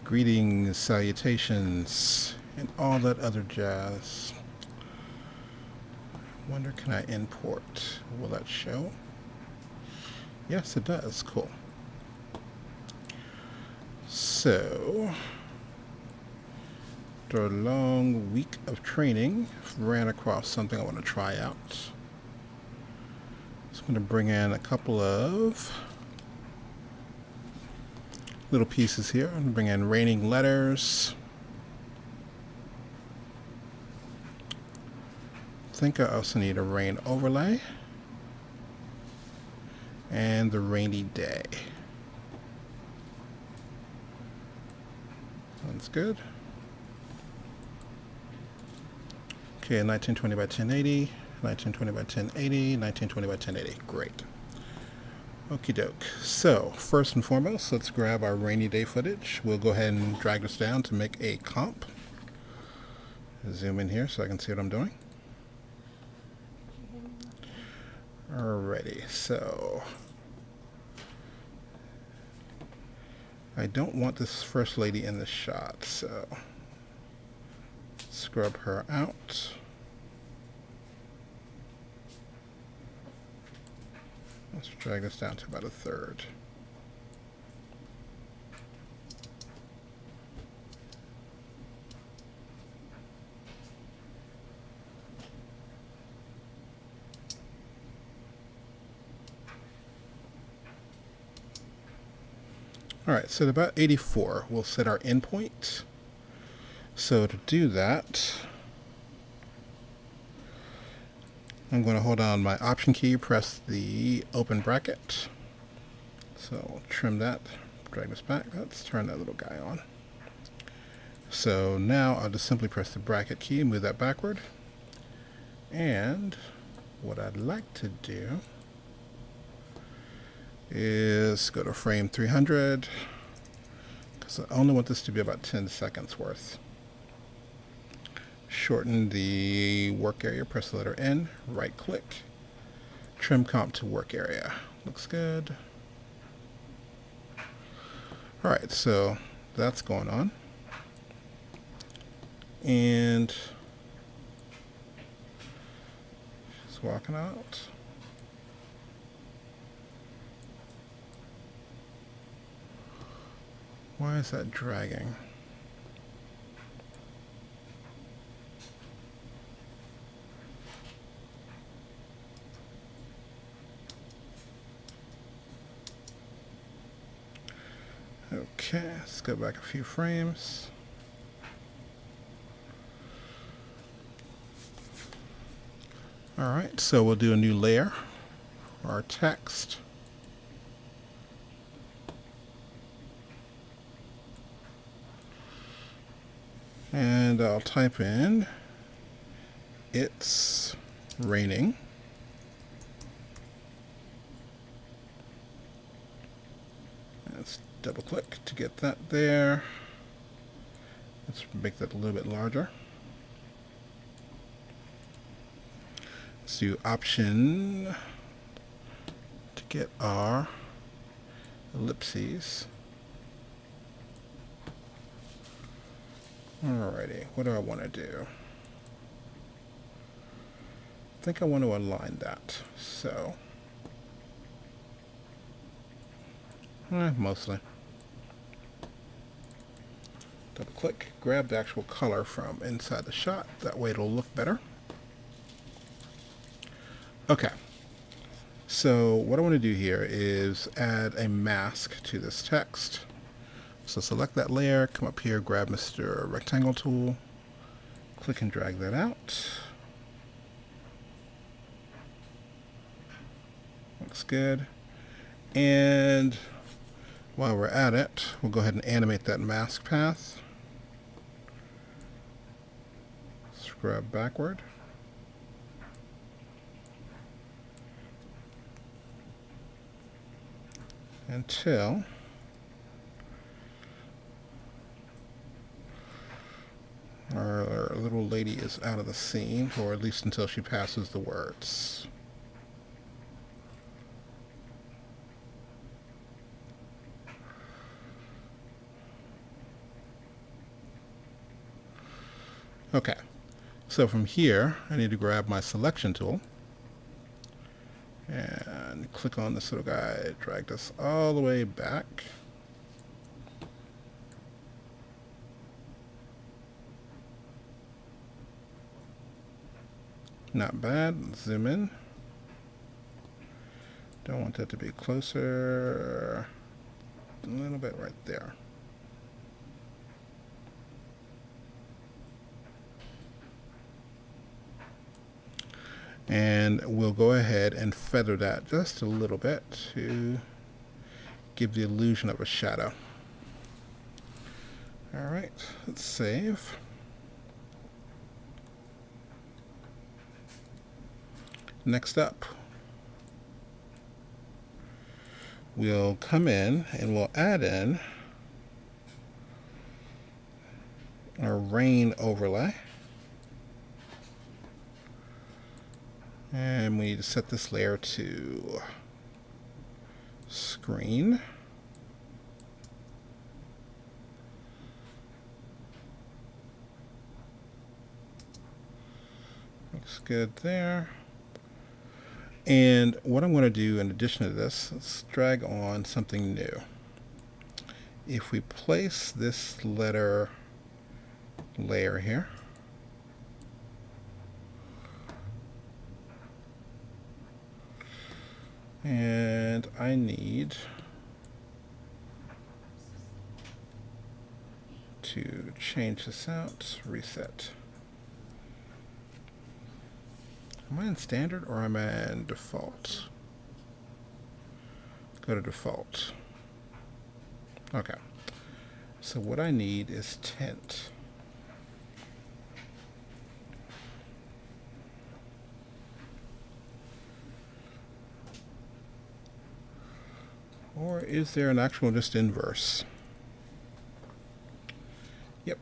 Greetings, salutations, and all that other jazz. Wonder, can I import? Will that show? Yes, it does. Cool. So, after a long week of training, ran across something I want to try out. So I'm going to bring in a couple of little pieces here. I'm going to bring in raining letters. I think I also need a rain overlay. And the rainy day. Sounds good. Okay, 1920 by 1080, 1920 by 1080, 1920 by 1080. Great. Okie doke. So, first and foremost, let's grab our rainy day footage. We'll go ahead and drag this down to make a comp. Zoom in here so I can see what I'm doing. Alrighty, so I don't want this first lady in the shot, so scrub her out. Let's drag this down to about a third. Alright, so at about 84, we'll set our endpoint. So to do that, I'm going to hold down my Option key, press the open bracket. So I'll trim that, drag this back. Let's turn that little guy on. So now I'll just simply press the bracket key, move that backward. And what I'd like to do is go to frame 300, because I only want this to be about 10 seconds worth. Shorten the work area, press the letter N, right click, trim comp to work area. Looks good. Alright, so that's going on. And she's walking out. Why is that dragging? Okay, let's go back a few frames. Alright, so we'll do a new layer for our text. And I'll type in, "It's raining." Let's double click to get that there. Let's make that a little bit larger. Let's do Option to get our ellipses. Alrighty, what do I want to do? I think I want to align that, so mostly. Double click, grab the actual color from inside the shot, that way it'll look better. Okay, so what I want to do here is add a mask to this text. So select that layer, come up here, grab Mr. Rectangle tool, click and drag that out. Looks good. And while we're at it, we'll go ahead and animate that mask path. Scrub backward. Until our little lady is out of the scene, or at least until she passes the words. Okay, so from here, I need to grab my selection tool and click on this little guy, drag this all the way back. Not bad. Zoom in. Don't want that to be closer. A little bit right there. And we'll go ahead and feather that just a little bit to give the illusion of a shadow. All right, let's save. Next up, we'll come in and we'll add in our rain overlay. And we need to set this layer to screen. Looks good there. And what I'm going to do in addition to this, let's drag on something new. If we place this letter layer here, and I need to change this out, reset. Am I in standard or am I in default? Go to default. Okay. So what I need is tint. Or is there an actual just inverse? Yep.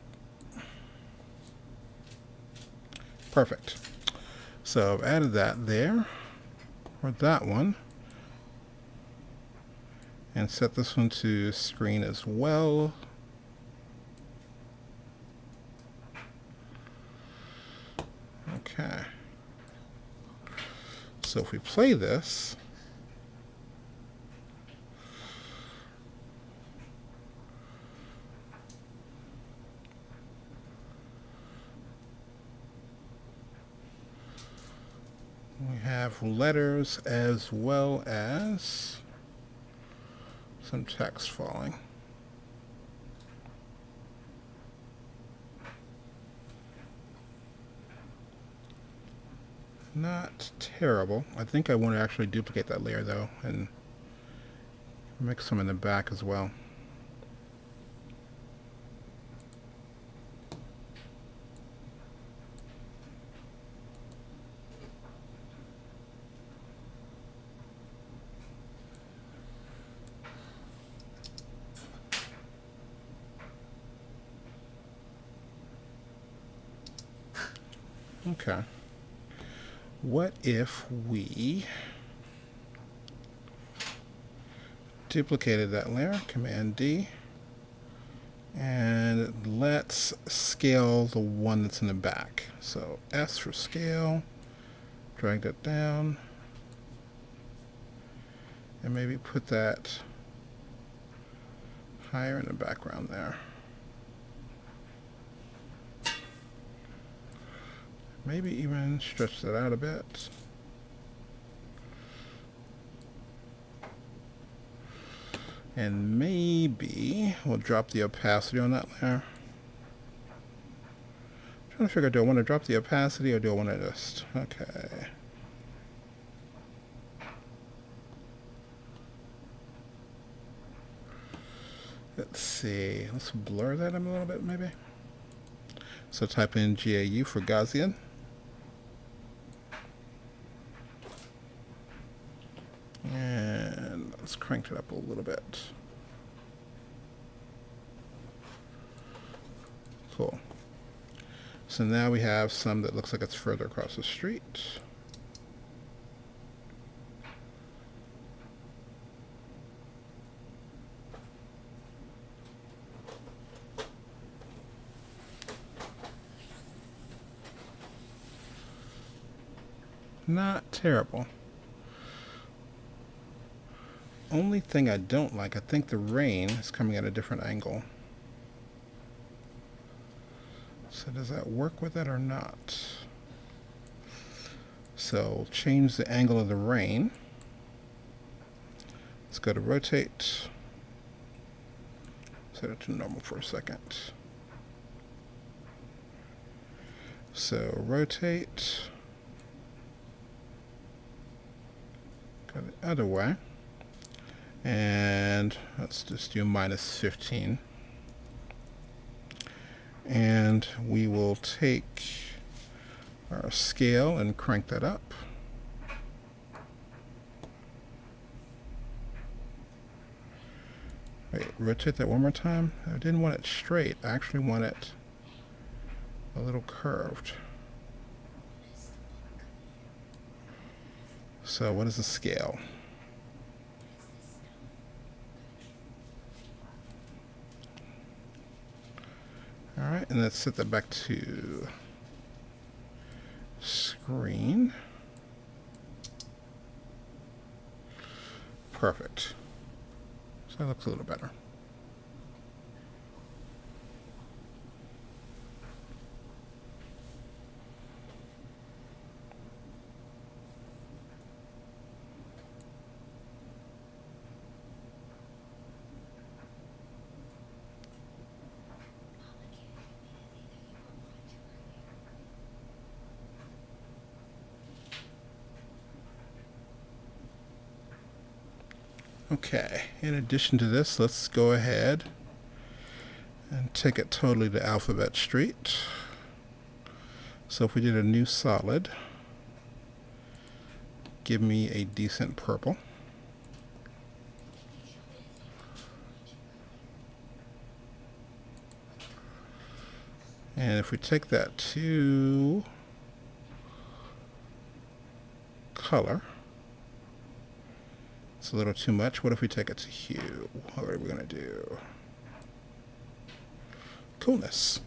Perfect. So I've added that there, or that one, and set this one to screen as well. Okay. So if we play this, we have letters as well as some text falling. Not terrible. I think I want to actually duplicate that layer though and mix some in the back as well. Okay. What if we duplicated that layer, Command D, and let's scale the one that's in the back. So S for scale, drag that down, and maybe put that higher in the background there. Maybe even stretch that out a bit. And maybe we'll drop the opacity on that layer. I'm trying to figure out, do I want to drop the opacity or do I want to just, okay. Let's see, let's blur that a little bit maybe. So type in GAU for Gaussian. And let's crank it up a little bit. Cool. So now we have some that looks like it's further across the street. Not terrible. Only thing I don't like, I think the rain is coming at a different angle. So does that work with it or not? So change the angle of the rain. Let's go to rotate. Set it to normal for a second. So rotate. Go the other way. And let's just do -15. And we will take our scale and crank that up. Wait, rotate that one more time. I didn't want it straight. I actually want it a little curved. So what is the scale? Alright, and let's set that back to screen. Perfect. So that looks a little better. Okay, in addition to this, let's go ahead and take it totally to Alphabet Street. So if we did a new solid, give me a decent purple. And if we take that to color, it's a little too much. What if we take it to hue? What are we going to do? Coolness.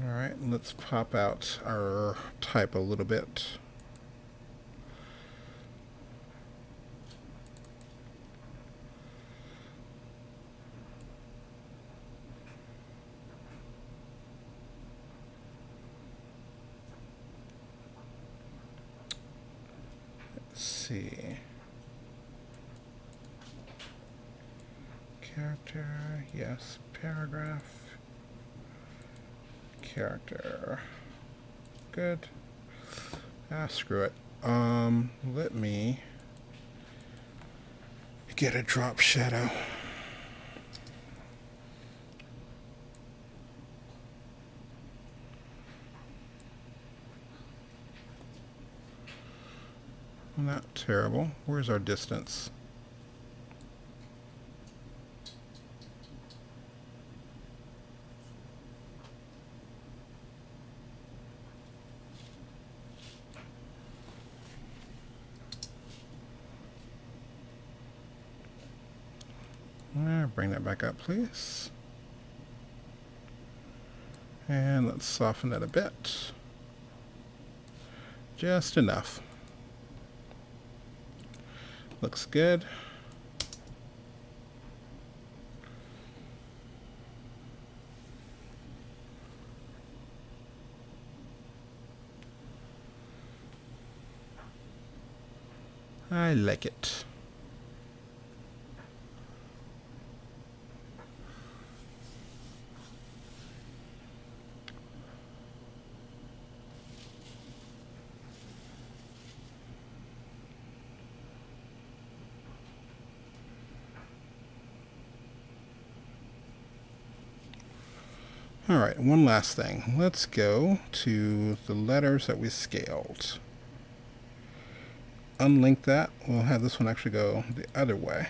Alright, let's pop out our type a little bit. See. Character, yes, paragraph, character, good. Screw it. Let me get a drop shadow. Not terrible. Where's our distance? Bring that back up, please. And let's soften that a bit. Just enough. Looks good. I like it. All right, one last thing. Let's go to the letters that we scaled. Unlink that. We'll have this one actually go the other way.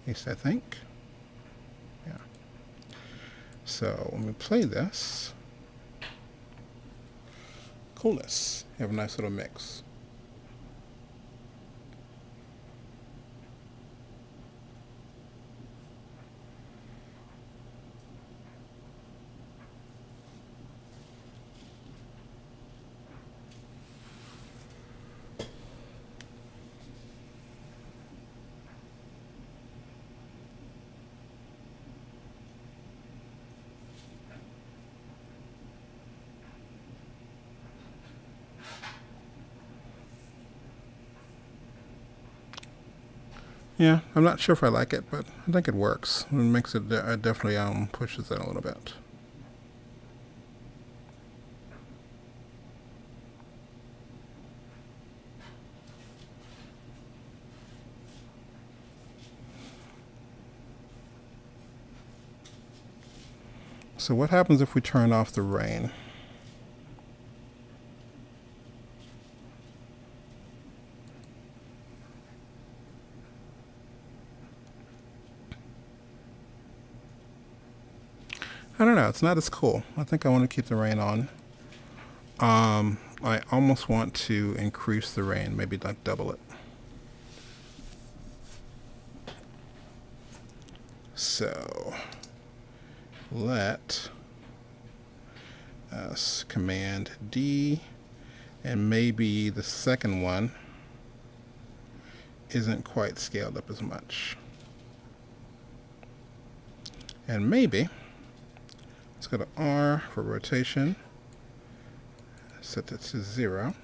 At least I think. Yeah. So when we play this, coolness. You have a nice little mix. Yeah, I'm not sure if I like it, but I think it works. It makes it, it definitely pushes it a little bit. So what happens if we turn off the rain? I don't know. It's not as cool. I think I want to keep the rain on. I almost want to increase the rain, maybe like double it. So let us Command D, and maybe the second one isn't quite scaled up as much. And maybe let's go to R for rotation, set it to 0.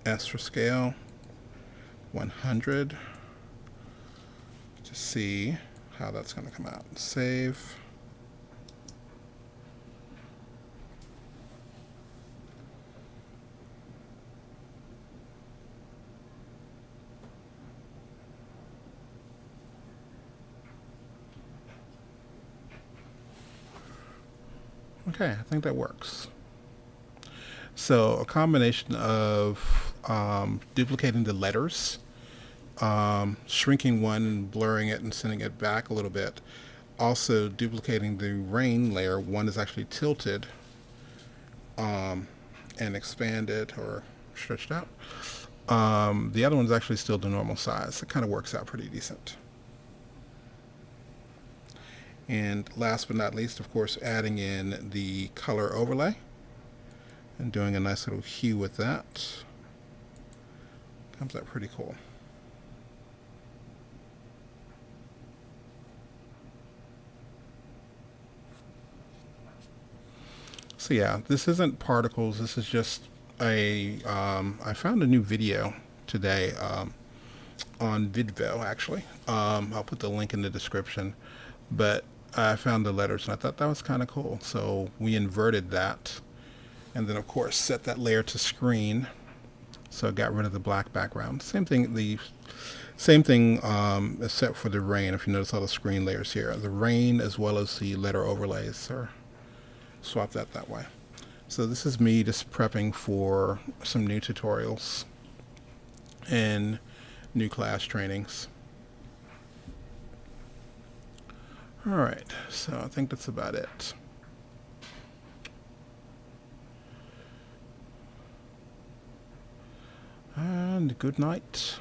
S for scale, 100, to see how that's going to come out. Save. Okay, I think that works. So a combination of duplicating the letters, shrinking one and blurring it and sending it back a little bit. Also duplicating the rain layer. One is actually tilted and expanded or stretched out. The other one's actually still the normal size. It kind of works out pretty decent. And last but not least, of course, adding in the color overlay and doing a nice little hue with that. Comes out pretty cool. So yeah, this isn't particles. This is just a, I found a new video today on Vidvo, actually. I'll put the link in the description. But I found the letters and I thought that was kind of cool. So we inverted that. And then, of course, set that layer to screen. So it got rid of the black background. Same thing, except for the rain. If you notice all the screen layers here, the rain as well as the letter overlays are swap that way. So this is me just prepping for some new tutorials and new class trainings. All right, so I think that's about it. And good night.